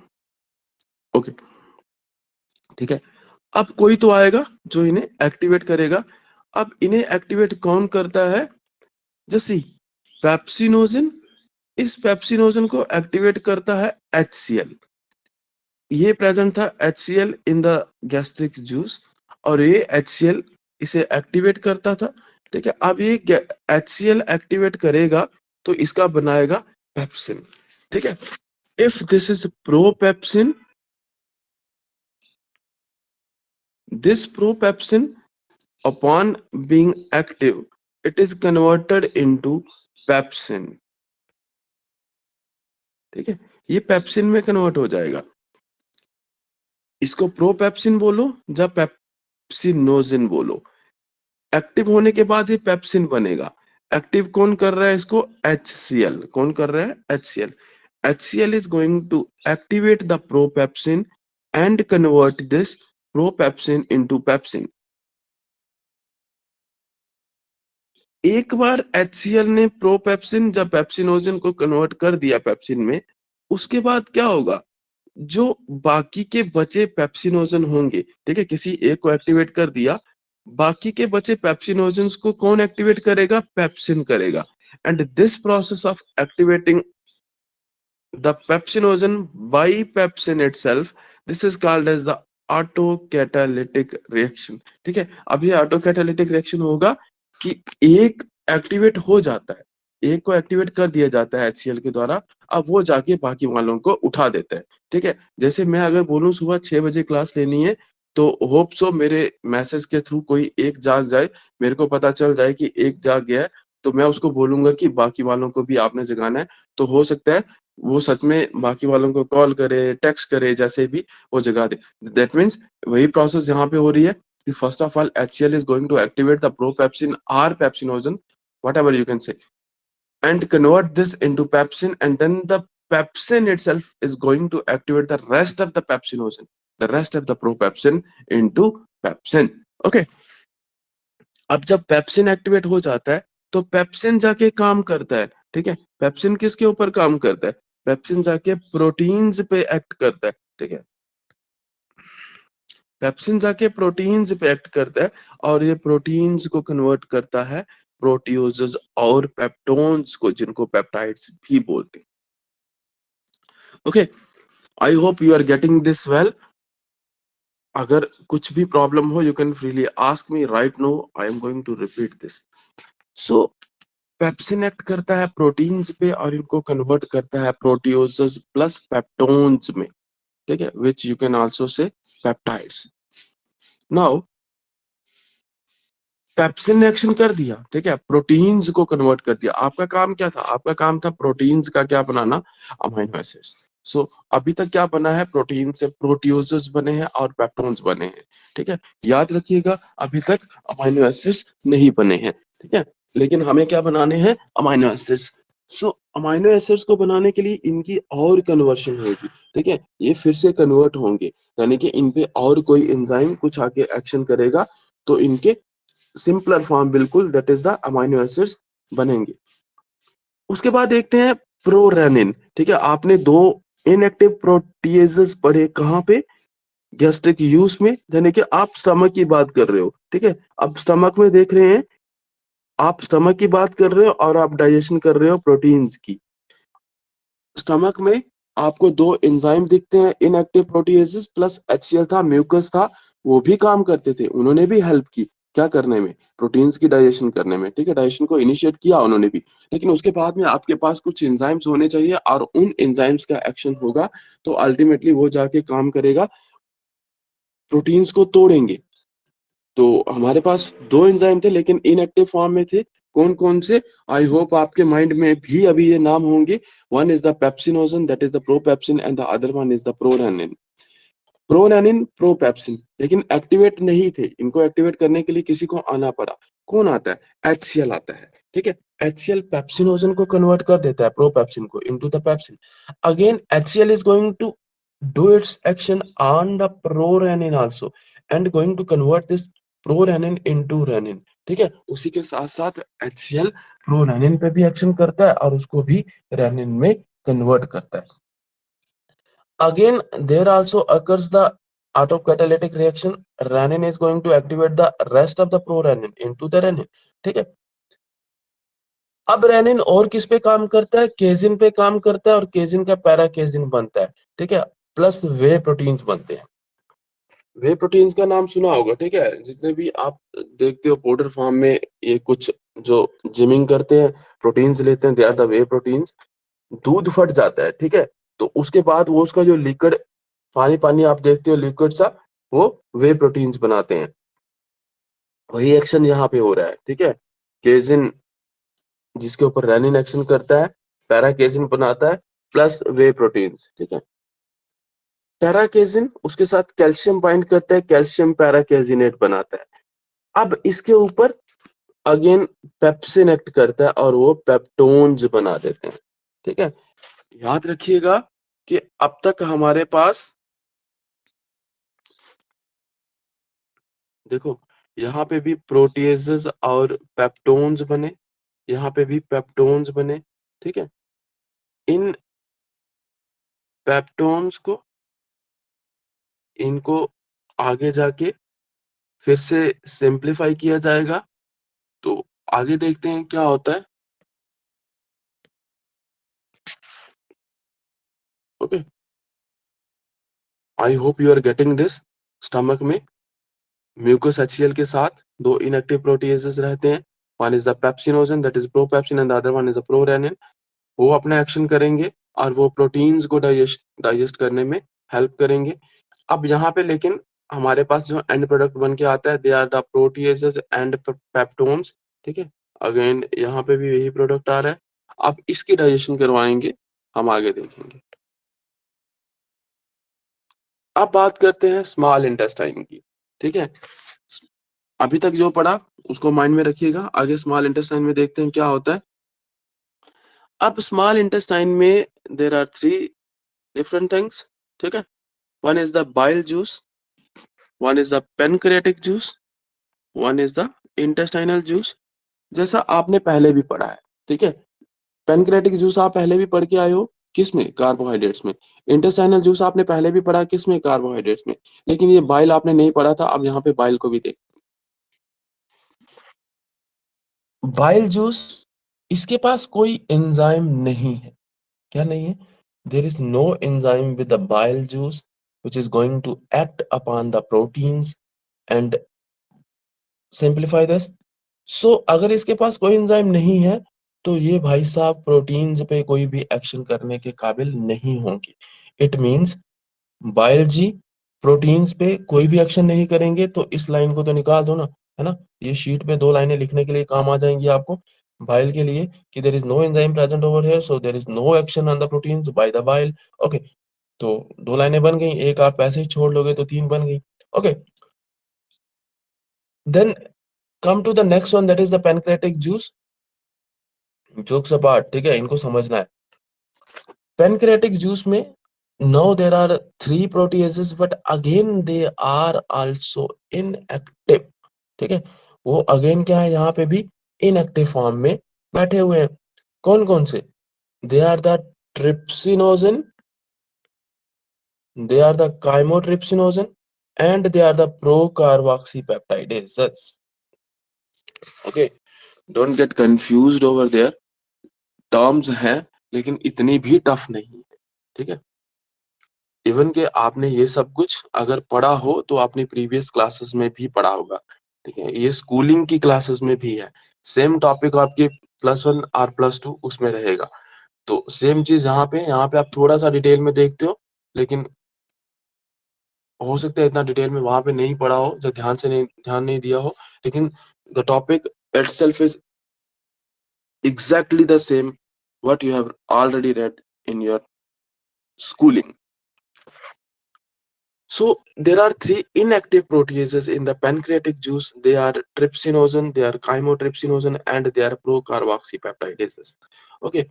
okay, ठीक है। अब कोई तो आएगा जो इन्हें एक्टिवेट करेगा। अब इन्हें एक्टिवेट कौन करता है, जैसे पेप्सिनोजन, इस पेप्सिनोजन को एक्टिवेट करता है HCl। ये प्रेजेंट था HCl in the gastric juice, और ये HCl इसे एक्टिवेट करता था, ठीक है। अब ये HCl एक्टिवेट करेगा तो इसका बनाएगा पेप्सिन, ठीक है। If this is propepsin, this propepsin upon being active it is converted into pepsin, ठीक है, ये पेप्सिन में कन्वर्ट हो जाएगा। इसको प्रोपेप्सिन बोलो या पेप्सिनोजिन बोलो। एक्टिव होने के बाद ये पेप्सिन बनेगा। एक्टिव कौन कर रहा है इसको, HCl। कौन कर रहा है, HCl। HCl is going to activate the propepsin and convert this propepsin into pepsin। एक बार HCl ने प्रोपेप्सिन या पेप्सिनोजन को कन्वर्ट कर दिया पेप्सिन में, उसके बाद क्या होगा, जो बाकी के बचे पेप्सिनोजन होंगे, ठीक है, किसी एक को एक्टिवेट कर दिया, बाकी के बचे पेप्सिनोजन्स को कौन एक्टिवेट करेगा, पेप्सिन करेगा। And this process of activating the pepsinogen by pepsin itself, this is called as the autocatalytic reaction, ठीक है। अब ये ऑटोकैटालिटिक रिएक्शन होगा कि एक एक्टिवेट हो जाता है, एक को एक्टिवेट कर दिया जाता है HCl के द्वारा, अब वो जाके बाकी वालों को उठा देता है, ठीक है। जैसे मैं अगर बोलूं सुबह 6 बजे क्लास लेनी है, तो होप सो मेरे मैसेज के थ्रू कोई एक जाग जाए, मेरे को पता चल जाए कि एक जाग गया है, तो मैं उसको बोलूंगा कि बाकी वालों को भी आपने जगाना है। तो हो सकता है वो सच में बाकी वालों को कॉल करे, टेक्स्ट करे, जैसे भी वो जगा दे। दैट मीन्स वही प्रोसेस यहाँ पे हो रही है कि first of all HCl is going to activate the propepsin or pepsinogen, whatever you can say, and convert this into pepsin, and then the pepsin itself is going to activate the rest of the pepsinogen, the rest of the propepsin into pepsin। Okay, अब जब pepsin activate हो जाता है तो pepsin जाके काम करता है, ठीक है। पेप्सिन किसके ऊपर काम करता है, पेप्सिन जाके प्रोटीन्स पे एक्ट करता है, ठीक है। पेप्सिन जाके प्रोटीन्स पे एक्ट करता है और ये प्रोटीन्स को कन्वर्ट करता है प्रोटियोजेस और पेप्टोन्स को, जिनको पेप्टाइड्स भी बोलते हैं। Okay, I hope you are getting this well. अगर कुछ भी प्रॉब्लम हो, you can freely ask me right now, I am going to repeat this. So pepsin act करता है प्रोटीन्स पे और इनको कन्वर्ट करता है प्रोटियोजेस प्लस पेप्टोन्स में, ठीक है, which you can also say peptides. Now pepsin ने एक्शन कर दिया, ठीक है, प्रोटीन्स को कन्वर्ट कर दिया। आपका काम क्या था? आपका काम था प्रोटीन्स का क्या बनाना? Amino acids. सो अभी तक क्या बना है? प्रोटीन से प्रोटियोजेस बने हैं और पेप्टोन्स बने हैं, ठीक है। याद रखिएगा, अभी तक अमीनो एसिड्स नहीं बने हैं, ठीक है, लेकिन हमें क्या बनाने हैं? Amino acids. So amino acids को बनाने के लिए इनकी और कन्वर्शन होगी, ठीक है, ये फिर से कन्वर्ट होंगे, यानी कि इन पे और कोई एंजाइम कुछ आके एक्शन करेगा तो इनके सिंपलर फॉर्म बिल्कुल, that is the amino acids बनेंगे। उसके बाद देखते हैं प्रोरेनिन, ठीक है। आपने दो इनएक्टिव प्रोटीएजेस पढ़े, कहां पे? गैस्ट्रिक यूज में, यानी कि आप स्टमक की बात कर रहे हो, ठीक है। अब स्टमक में देख रहे हैं, आप स्टमक की बात कर रहे हो और आप डाइजेशन कर रहे हो प्रोटीन्स की। स्टमक में आपको दो एंजाइम दिखते हैं, इनएक्टिव प्रोटीएजेस प्लस HCl था, म्यूकस था, वो भी काम करते थे, उन्होंने भी हेल्प की क्या करने में? प्रोटीन्स की डाइजेशन करने में, ठीक है। डाइजेशन को इनिशिएट किया उन्होंने भी, लेकिन उसके बाद में आपके पास कुछ एंजाइम्स होने चाहिए और उन एंजाइम्स का एक्शन होगा तो अल्टीमेटली वो जाके काम करेगा, प्रोटीन्स को तोड़ेंगे। तो हमारे पास दो एंजाइम थे लेकिन इनएक्टिव फॉर्म में थे। कौन कौन से? आई होप आपके माइंड में भी अभी ये नाम होंगे। One is the pepsinogen, that is the propepsin, and the other one is the prorennin. Prorennin, propepsin, लेकिन एक्टिवेट नहीं थे। इनको एक्टिवेट करने के लिए किसी को आना पड़ा। कौन आता है? HCl आता है, ठीक है। HCl पेप्सिनोजन को कन्वर्ट कर देता है, प्रोपेप्सिन को, into the pepsin. Again HCl is going to do its action on the prorenin also and going to convert this prorenin into renin, ठीक है। उसी के साथ साथ HCl प्रोरेनिन पे भी एक्शन करता है और उसको भी रेनिन में कन्वर्ट करता है। Again, there also occurs the autocatalytic reaction. Renin is going to activate the rest of the prorenin into the renin, ठीक है। अब रेनिन और किस पे काम करता है? केजिन पे काम करता है और केजिन का पैराकेजिन बनता है, ठीक है, प्लस वे प्रोटीन्स बनते हैं। वे प्रोटीन्स का नाम सुना होगा, ठीक है। जितने भी आप देखते हो पाउडर फॉर्म में, ये कुछ जो जिमिंग करते हैं, प्रोटीन्स लेते हैं, they are the whey proteins. दूध फट जाता है, ठीक है, तो उसके बाद वो उसका जो लिक्विड पानी पानी आप देखते हो लिक्विड सा, वो वे प्रोटीन्स बनाते हैं। वही एक्शन यहाँ पे हो रहा है, ठीक है। केजिन जिसके ऊपर रेनिन एक्शन करता है, पैराकेजिन बनाता है प्लस वे प्रोटीन्स, ठीक है। पैराकेजिन उसके साथ कैल्शियम बाइंड करता है, कैल्शियम पैराकेजिनेट बनाता है। अब इसके ऊपर अगेन पेप्सिन एक्ट करता है और वो पेप्टोन्स बना देते हैं, ठीक है। याद रखिएगा कि अब तक हमारे पास, देखो, यहाँ पे भी प्रोटीएजेस और पेप्टोन्स बने, यहाँ पे भी पेप्टोन्स बने, ठीक है। इन पेप्टोन्स को, इनको आगे जाके फिर से सिंप्लीफाई किया जाएगा। तो आगे देखते हैं क्या होता है। Okay, I hope you are getting this. Stomach में म्यूकस HCl के साथ दो इनएक्टिव प्रोटीएजेस रहते हैं। One is the pepsinogen, that is propepsin, and the other one is the prorennin. वो अपना एक्शन करेंगे और वो प्रोटीन्स को डाइजेस्ट करने में हेल्प करेंगे। अब यहाँ पे लेकिन हमारे पास जो एंड प्रोडक्ट बन के आता है, they are the proteoses and peptones, ठीक है। अगेन यहाँ पे भी यही प्रोडक्ट आ रहा है। अब इसकी डाइजेशन करवाएंगे, हम आगे देखेंगे। अब बात करते हैं स्मॉल इंटेस्टाइन की, ठीक है। अभी तक जो पढ़ा उसको माइंड में रखिएगा, आगे स्मॉल इंटेस्टाइन में देखते हैं क्या होता है। अब स्मॉल इंटेस्टाइन में देर आर 3 डिफरेंट थिंग्स, ठीक है। One is the bile juice, one is the pancreatic juice, one is the intestinal juice. जैसा आपने पहले भी पढ़ा है, ठीक है। पेनक्रियाटिक जूस आप पहले भी पढ़ के आए हो, किसमें? कार्बोहाइड्रेट्स में। इंटेस्टाइनल जूस आपने पहले भी पढ़ा किसमें? कार्बोहाइड्रेट्स में। लेकिन ये बाइल आपने नहीं पढ़ा था, अब यहाँ पे बाइल को भी देख। बाइल जूस, इसके पास कोई एंजाइम नहीं है। क्या नहीं है? There is no enzyme with the bile juice which is going to act upon the proteins and simplify this. So अगर इसके पास कोई एंजाइम नहीं है तो ये भाई साहब प्रोटीन्स पे कोई भी एक्शन करने के काबिल नहीं होंगे। इट मींस बाइल जी प्रोटीन्स पे कोई भी एक्शन नहीं करेंगे, तो इस लाइन को तो निकाल दो ना, है ना। ये शीट पे 2 लाइनें लिखने के लिए काम आ जाएंगी आपको बाइल के लिए कि there is no enzyme present over here, so there is no action on the proteins by the bile. Okay, तो 2 लाइनें बन गई, एक आप ऐसे ही छोड़ लोगे तो 3 बन गई। Okay, then come to the next one, that is the pancreatic juice. Jokes apart, ठीक है, इनको समझना है। पैनक्रियाटिक जूस में now there are 3 proteases but again they are also inactive, ठीक है। वो अगेन क्या है, यहाँ पे भी इनएक्टिव फॉर्म में बैठे हुए हैं। कौन कौन से? They are the trypsinogen, they are the chymotrypsinogen and they are the procarboxypeptidases. Okay, don't get confused over there, terms हैं लेकिन इतनी भी टफ नहीं है, ठीक है। इवन के आपने ये सब कुछ अगर पढ़ा हो तो आपने प्रीवियस क्लासेस में भी पढ़ा होगा, ठीक है। ये स्कूलिंग की क्लासेस में भी है, सेम टॉपिक आपके +1 और +2 उसमें रहेगा। तो सेम चीज यहाँ पे आप थोड़ा सा डिटेल में देखते हो, लेकिन हो सकता है इतना डिटेल में वहां पे नहीं पढ़ा हो, जो ध्यान नहीं दिया हो, लेकिन the topic itself is exactly the same what you have already read in your schooling. So there are 3 inactive proteases in the pancreatic juice. They are trypsinogen, they are chymotrypsinogen and they are procarboxypeptidases. Okay,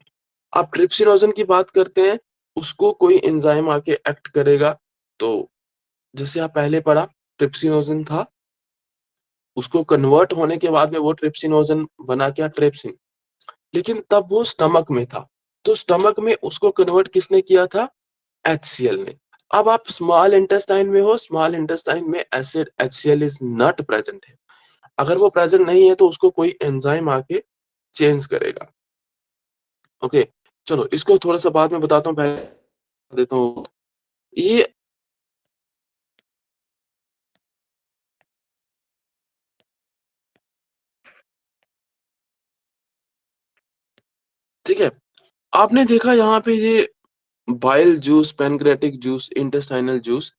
आप trypsinogen की बात करते हैं, उसको कोई enzyme आके act करेगा, तो जैसे आप पहले पढ़ा ट्रिप्सिनोजन था, उसको कन्वर्ट होने के बाद में वो ट्रिप्सिनोजन बना क्या? ट्रिप्सिन। लेकिन तब वो स्टमक में था, तो स्टमक में उसको कन्वर्ट किसने किया था? HCl ने। अब आप स्मॉल इंटेस्टाइन में हो, स्मॉल इंटेस्टाइन में acid HCl is not present है। अगर वो प्रेजेंट नहीं है तो उसको कोई एंजाइम आके चेंज करेगा। ओके, चलो इसको थोड़ा सा बाद में बताता हूँ, पहले देता हूँ ये ठीक है। आपने देखा यहाँ पे ये bile juice, pancreatic juice, intestinal juice,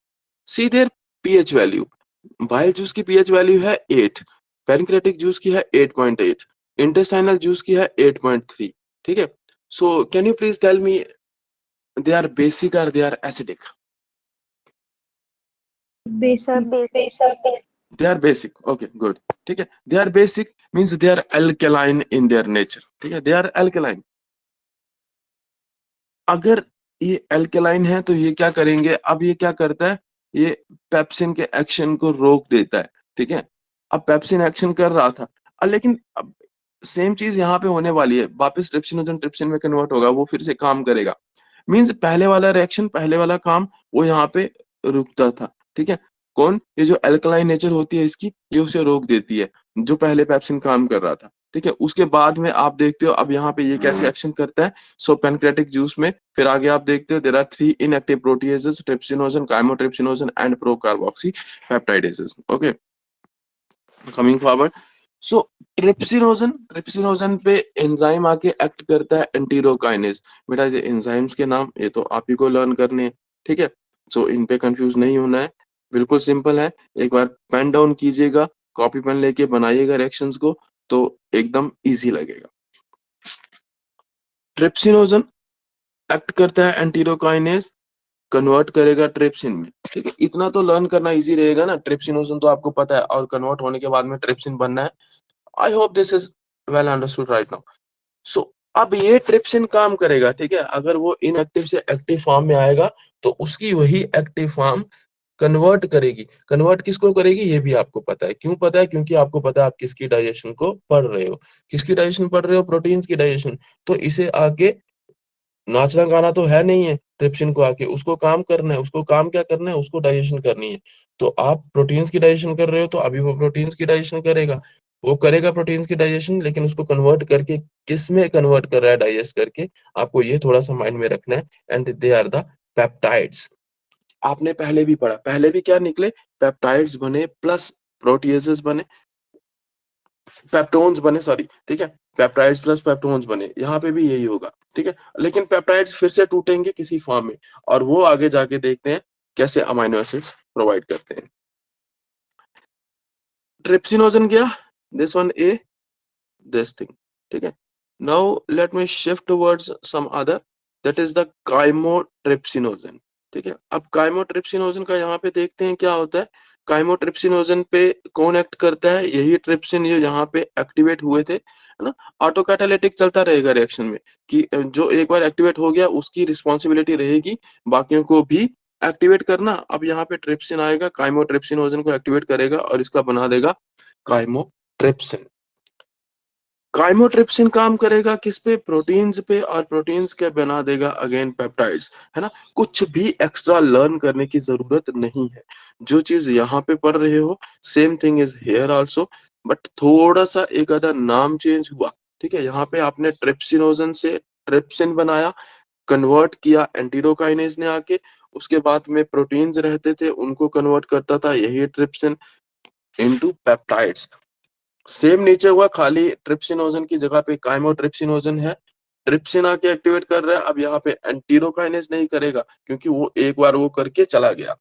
see there pH value. Bile juice की पीएच वैल्यू है 8, पैनक्रेटिक जूस की है 8.8, इंटेस्टाइनल जूस की है 8.3, ठीक है। So can you please tell me they are basic और they are acidic? basic, They are basic, okay, good, ठीक है। They are basic means they are alkaline in their nature, ठीक है, they are alkaline। अगर ये alkaline है तो ये क्या करेंगे? अब ये क्या करता है? ये पेप्सिन के एक्शन को रोक देता है, ठीक है। अब पेप्सिन एक्शन कर रहा था, लेकिन अब सेम चीज यहाँ पे होने वाली है, वापस ट्रिप्सिनोजन ट्रिप्सिन में कन्वर्ट होगा, वो फिर से काम करेगा। मींस पहले वाला रिएक्शन, पहले वाला काम वो यहाँ पे रुकता था, ठीक है। कौन? ये जो अल्कलाइन नेचर होती है इसकी, ये उसे रोक देती है, जो पहले पेप्सिन काम कर रहा था, ठीक है। उसके बाद में आप देखते हो अब यहाँ पे ये कैसे एक्शन करता है। सो पैनक्रेटिक जूस में फिर आगे आप देखते हो there are 3 inactive proteases, trypsinogen, chymotrypsinogen and procarboxypeptidases. Okay, coming forward. So trypsinogen पे एंजाइम आके एक्ट करता है एंटीरोकाइनेज। बेटा ये एंजाइम्स के नाम ये तो आप ही को लर्न करने हैं, ठीक है। सो इन पे कंफ्यूज नहीं होना है, बिल्कुल सिंपल है। एक बार पेन डाउन कीजिएगा, कॉपी पेन लेके बनाइएगा रिएक्शंस को, तो एकदम इजी लगेगा। ट्रिप्सिनोजन एक्ट करता है एंटीरोकाइनेज, कन्वर्ट करेगा ट्रिप्सिन में, ठीक है। इतना तो लर्न करना इजी रहेगा ना, ट्रिप्सिनोजन तो आपको पता है और कन्वर्ट होने के बाद में ट्रिप्सिन बनना है। I hope this is well understood right now. So अब ये ट्रिप्सिन काम करेगा, ठीक है। अगर वो इनएक्टिव से एक्टिव फॉर्म में आएगा तो उसकी वही एक्टिव फॉर्म कन्वर्ट करेगी। कन्वर्ट किसको करेगी ये भी आपको पता है। क्यों पता है? क्योंकि आपको पता है आप किसकी डाइजेशन को पढ़ रहे हो। किसकी डाइजेशन पढ़ रहे हो? प्रोटीन्स की डाइजेशन। तो इसे आके नाचना गाना तो है नहीं है ट्रिप्सिन को आके, उसको काम करना है, उसको काम क्या करना है, उसको डाइजेशन करनी है। तो आप प्रोटीन्स की डाइजेशन कर रहे हो तो अभी वो प्रोटीन्स की डाइजेशन करेगा, वो करेगा प्रोटीन्स की डाइजेशन, लेकिन उसको कन्वर्ट करके किस में कन्वर्ट कर रहा है डाइजेस्ट करके, आपको ये थोड़ा सा माइंड में रखना है। And they are the peptides. आपने पहले भी पढ़ा, पहले भी क्या निकले, पेप्टाइड्स बने प्लस प्रोटीएजेस बने, पेप्टोन्स बने, सॉरी, ठीक है, पेप्टाइड्स प्लस पेप्टोन्स बने, यहाँ पे भी यही होगा, ठीक है। लेकिन पेप्टाइड्स फिर से टूटेंगे किसी फॉर्म में, और वो आगे जाके देखते हैं कैसे अमाइनो एसिड्स प्रोवाइड करते हैं। ट्रिप्सिनोजन गया, this one a, this thing, ठीक है। Now let me shift towards some other, that is the chymotrypsinogen, ठीक है। अब काइमोट्रिप्सिनोजन का यहाँ पे देखते हैं क्या होता है। काइमोट्रिप्सिनोजन पे कौन एक्ट करता है, यही ट्रिप्सिन ये यहाँ पे एक्टिवेट हुए थे, है ना। ऑटो कैटालिटिक चलता रहेगा रिएक्शन में, कि जो एक बार एक्टिवेट हो गया उसकी रिस्पॉन्सिबिलिटी रहेगी बाकियों को भी एक्टिवेट करना। अब यहाँ पे ट्रिप्सिन आएगा, काइमोट्रिप्सिनोजन को एक्टिवेट करेगा और इसका बना देगा काइमोट्रिप्सिन। काइमोट्रिप्सिन काम करेगा किस पे, प्रोटीन्स पे, और प्रोटीन्स के बना देगा अगेन पेप्टाइड्स, है ना। कुछ भी एक्स्ट्रा लर्न करने की जरूरत नहीं है, जो चीज यहाँ पे पढ़ रहे हो same thing is here also, but थोड़ा सा एक आधा नाम चेंज हुआ, ठीक है। यहाँ पे आपने ट्रिप्सिनोजन से ट्रिप्सिन बनाया, कन्वर्ट किया एंटीरोकाइनेज ने आके, उसके बाद में प्रोटीन्स रहते थे उनको कन्वर्ट करता था यही ट्रिप्सिन इनटू पेप्टाइड्स। सेम नीचे हुआ, खाली ट्रिप्सिनोजन की जगह पे काइमोट्रिप्सिनोजन है, ट्रिप्सिन आके एक्टिवेट कर रहा है। अब यहाँ पे एंटीरोकाइनेज नहीं करेगा क्योंकि वो एक बार वो करके चला गया,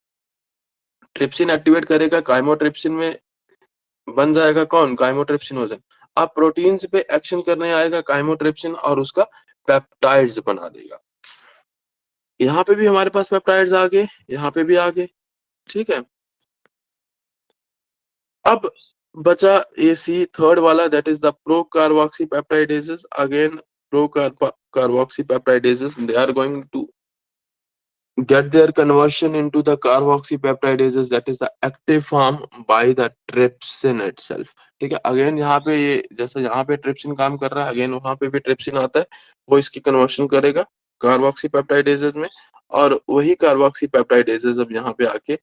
ट्रिप्सिन एक्टिवेट करेगा, काइमोट्रिप्सिन में बन जाएगा कौन, काइमोट्रिप्सिनोजन। अब प्रोटीन्स पे एक्शन करने आएगा काइमोट्रिप्सिन और उसका पेप्टाइड्स बना देगा। यहाँ पे भी हमारे पास पेप्टाइड्स आ गए, यहाँ पे भी आ गए, ठीक है। अब बचा AC थर्ड वाला, that is the procarboxypeptidases. Again procarboxypeptidases, they are going to get their conversion into the carboxypeptidases, that is the active form by the trypsin itself, ठीक है। अगेन यहाँ पे ये जैसे यहाँ पे ट्रिप्सिन काम कर रहा है, अगेन वहां पे भी ट्रिप्सिन आता है, वो इसकी कन्वर्शन करेगा कार्बोक्सीपेप्टाइडेजेस में, और वही कार्बोक्सीपेप्टाइडेजेस अब यहाँ पे आके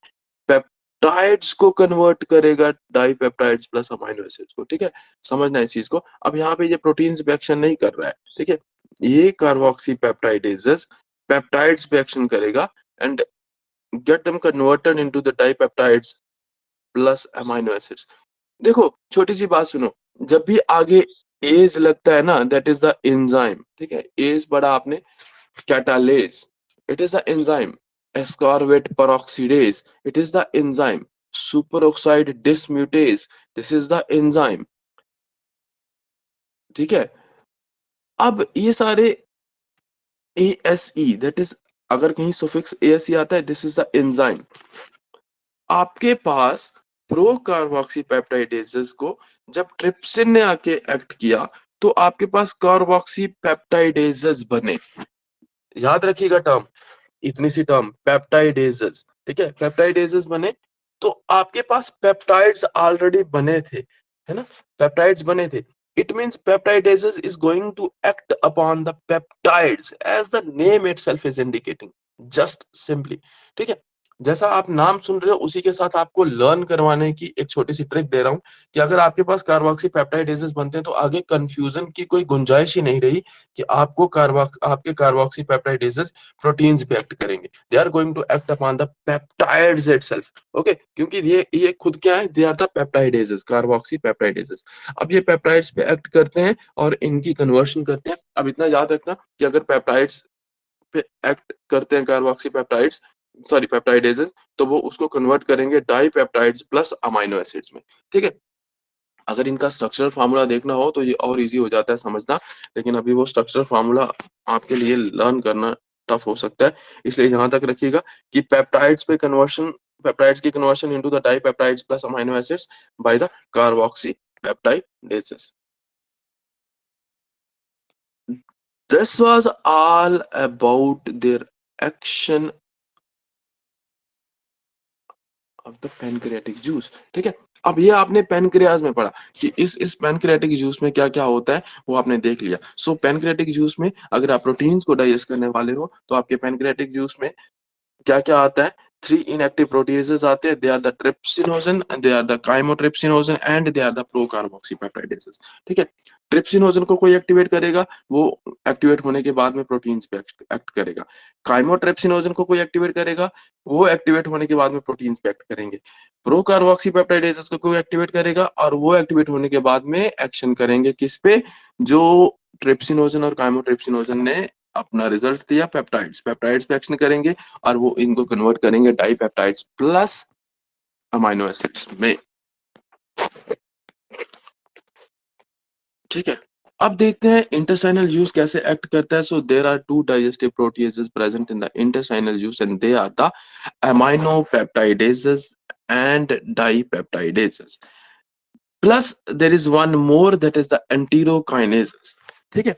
पेप्टाइड्स को कन्वर्ट करेगा डाइपेप्टाइड्स प्लस अमाइनो एसिड्स को, ठीक है। समझना इस चीज को। अब यहाँ पे ये प्रोटीन्स पे एक्शन नहीं कर रहा है, ठीक है, ये कार्बोक्सीपेप्टाइडेजेस पेप्टाइड्स पे एक्शन करेगा and get them converted into the dipeptides plus amino acids. देखो छोटी सी बात सुनो, जब भी आगे एज लगता है ना, दैट इज द एंजाइम, ठीक है। एज पढ़ा आपने, catalase, it is the enzyme. Ascorbate peroxidase, it is the enzyme. Superoxide dismutase, this is the enzyme, ठीक है। अब ये सारे ASE, that is अगर कहीं सुफिक्स ASE आता है, दिस इज द एंजाइम। आपके पास प्रो कार्बोक्सीपेप्टाइडेजेस को जब ट्रिप्सिन ने आके एक्ट किया तो आपके पास कार्बोक्सीपेप्टाइडेजेस बने। याद रखिएगा टर्म, इतनी सी टर्म, पेप्टाइडेजेस, ठीक है, पेप्टाइडेजेस बने। तो आपके पास पेप्टाइड्स ऑलरेडी बने थे, है ना, पेप्टाइड्स बने थे। It means peptidases is going to act upon the peptides as the name itself is indicating, just simply, ठीक है। जैसा आप नाम सुन रहे हो उसी के साथ आपको लर्न करवाने की एक छोटी सी ट्रिक दे रहा हूं कि अगर आपके पास कार्बोक्सी पेप्टाइडेजेस बनते हैं तो आगे कंफ्यूजन की कोई गुंजाइश ही नहीं रही कि आपके कार्बोक्सी पेप्टाइडेजेस प्रोटीन्स पे एक्ट करेंगे, they are going to act upon the peptides itself, okay, क्योंकि ये खुद क्या है, they are the peptidases, carboxy peptidases. अब ये पेप्टाइड्स पे एक्ट करते हैं और इनकी कन्वर्शन करते हैं। अब इतना याद रखना कि अगर पेप्टाइड्स पे एक्ट करते हैं कार्बोक्सी पेप्टाइड्स, सॉरी पेप्टाइडेजेस, तो वो उसको कन्वर्ट करेंगे डाइपेप्टाइड्स प्लस अमाइनो एसिड्स में, ठीक है। अगर इनका स्ट्रक्चरल फार्मूला देखना हो तो ये और इजी हो जाता है समझना, लेकिन अभी वो स्ट्रक्चरल फार्मूला आपके लिए लर्न करना टफ हो सकता है, इसलिए यहाँ तक रखिएगा कि पेप्टाइड्स पे कन्वर्शन, पेप्टाइड्स की conversion into the dipeptides plus amino acids by the carboxypeptidases. This was all about their action of the pancreatic juice. ठीक है, अब ये आपने पैनक्रियाज में पढ़ा कि इस पैनक्रियाटिक जूस में क्या क्या होता है, वो आपने देख लिया। सो पैनक्रियाटिक जूस में अगर आप प्रोटीन्स को डाइजेस्ट करने वाले हो तो आपके पैनक्रियाटिक जूस में क्या क्या आता है, 3 इनएक्टिव प्रोटीजेस आते हैं। They are the trypsinogen, they are the chymotrypsinogen and they are the procarboxypeptidases. ठीक है, ट्रिप्सिनोजन को कोई एक्टिवेट करेगा, वो एक्टिवेट होने के बाद में प्रोटीन्स पे एक्ट करेगा। काइमोट्रिप्सिनोजन को कोई एक्टिवेट करेगा, वो एक्टिवेट होने के बाद में प्रोटीन्स पे एक्ट करेंगे। प्रोकार्बोक्सीपेप्टाइडेजेस को कोई एक्टिवेट करेगा और वो एक्टिवेट होने के बाद में एक्शन करेंगे किस पे, जो ट्रिप्सिनोजन और काइमोट्रिप्सिनोजन ने अपना रिजल्ट दिया, पेप्टाइड्स पे एक्शन करेंगे और वो इनको कन्वर्ट करेंगे डाइपेप्टाइड्स प्लस अमाइनो एसिड्स में। ठीक है, अब देखते हैं इंटेस्टाइनल जूस कैसे एक्ट करता है। So there are 2 digestive proteases present in the intestinal juice and they are the amino peptidases and dipeptidases, plus there is one more that is the enterokinases. ठीक है,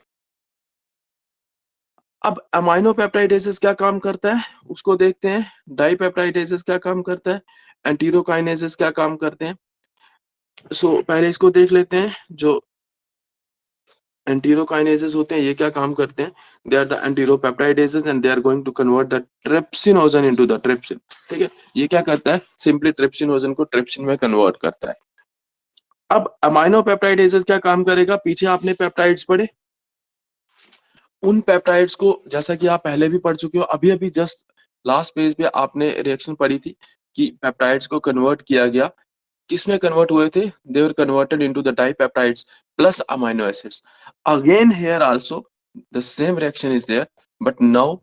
अब अमाइनो पेप्टाइडेजेस क्या काम करता है उसको देखते हैं, डाइपेप्टाइडेजेस क्या काम करता है, एंटेरोकाइनेजेस क्या काम करते हैं। सो पहले इसको देख लेते हैं। जो एंटेरोकाइनेजेस होते हैं ये क्या काम करते हैं, they are the enteropeptidases and they are going to convert the trypsinogen into the trypsin. ठीक है, ये क्या करता है, सिंपली ट्रिप्सिनोजन को ट्रिप्सिन में कन्वर्ट करता है। अब अमाइनो पेप्टाइडेजेस क्या काम करेगा, पीछे आपने पेप्टाइड्स पढ़े, उन पेप्टाइड्स को जैसा कि आप पहले भी पढ़ चुके हो, अभी अभी जस्ट लास्ट पेज पे आपने रिएक्शन पढ़ी थी कि पेप्टाइड्स को कन्वर्ट किया गया, किसमें कन्वर्ट हुए थे, they were converted into the dipeptides plus amino acids. Again here also the same reaction is there, but now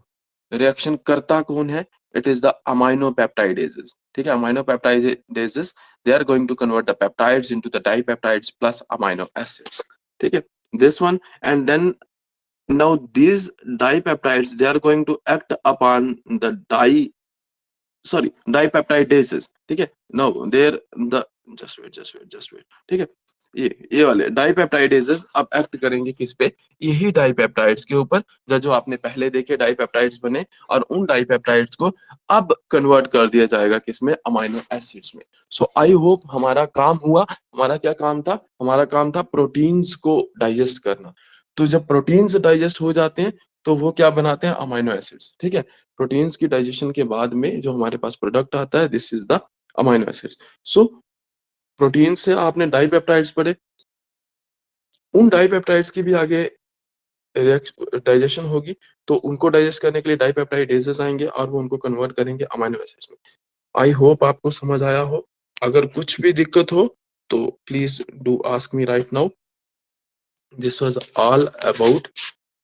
reaction करता कौन है, it is the amino peptidases. ठीक है, amino peptidases they are going to convert the peptides into the dipeptides plus amino acids. ठीक है, this one and then now these dipeptides they are going to act upon the dipeptidases। ठीक है, now there the just wait। ठीक है, ये वाले डाइपेप्टाइडेजेस अब act करेंगे किस पे, यही डाइपेप्टाइड्स के ऊपर, जो आपने पहले देखे डाइपेप्टाइड्स बने, और उन डाइपेप्टाइड्स को अब कन्वर्ट कर दिया जाएगा किसमें, अमाइनो एसिड्स में। सो आई होप हमारा काम हुआ। हमारा क्या काम था, हमारा काम था प्रोटीन्स को डाइजेस्ट करना। तो जब प्रोटीन्स डाइजेस्ट हो जाते हैं तो वो क्या बनाते हैं, अमाइनो एसिड्स। ठीक है, प्रोटीन्स की डाइजेशन के बाद में जो हमारे पास प्रोडक्ट आता है, this is the amino acids. So protein से आपने डाइपेप्टाइड्स पढ़े, उन डाइपेप्टाइड्स की भी आगे डाइजेशन होगी, तो उनको डाइजेस्ट करने के लिए डाइपेप्टाइडेजेस आएंगे और वो उनको कन्वर्ट करेंगे अमाइनो एसिड्स में। आई होप आपको समझ आया हो। अगर कुछ भी दिक्कत हो तो please do ask me right now. This was all about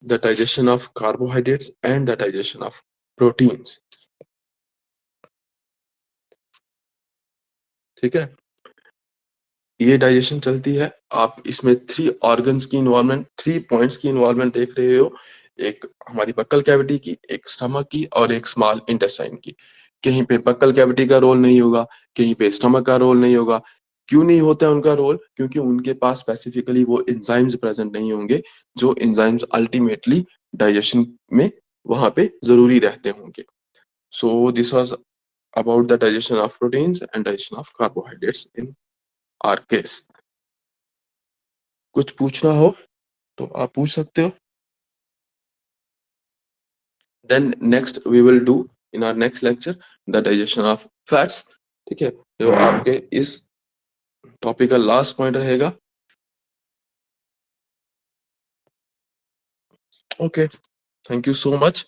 the digestion of carbohydrates and the digestion of proteins। ठीक है, ये डाइजेशन चलती है। आप इसमें 3 ऑर्गन्स की इन्वॉल्वमेंट, 3 पॉइंट्स की इन्वॉल्वमेंट देख रहे हो, एक हमारी बक्कल कैविटी की, एक स्टमक की और एक स्मॉल इंटेस्टाइन की। कहीं पे बक्कल कैविटी का रोल नहीं होगा, कहीं पे स्टमक का रोल नहीं होगा। क्यों नहीं होता है उनका रोल, क्योंकि उनके पास स्पेसिफिकली वो एंजाइम्स प्रेजेंट नहीं होंगे, जो एंजाइम्स अल्टीमेटली डाइजेशन में वहां पे जरूरी रहते होंगे। So this was about the digestion of proteins and digestion of carbohydrates in our case. कुछ पूछना हो तो आप पूछ सकते हो। Then next we will do in our next lecture the digestion of fats. ठीक है, जो आपके इस टॉपिक का लास्ट पॉइंट रहेगा। Okay, thank you so much.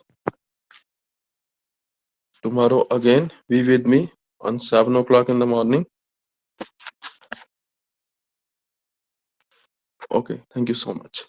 Tomorrow again be with me on 7 o'clock in the morning। Okay, thank you so much।